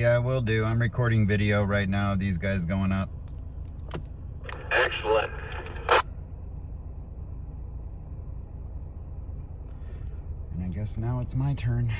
Yeah, I will do. I'm recording video right now of these guys going up. Excellent. And I guess now it's my turn.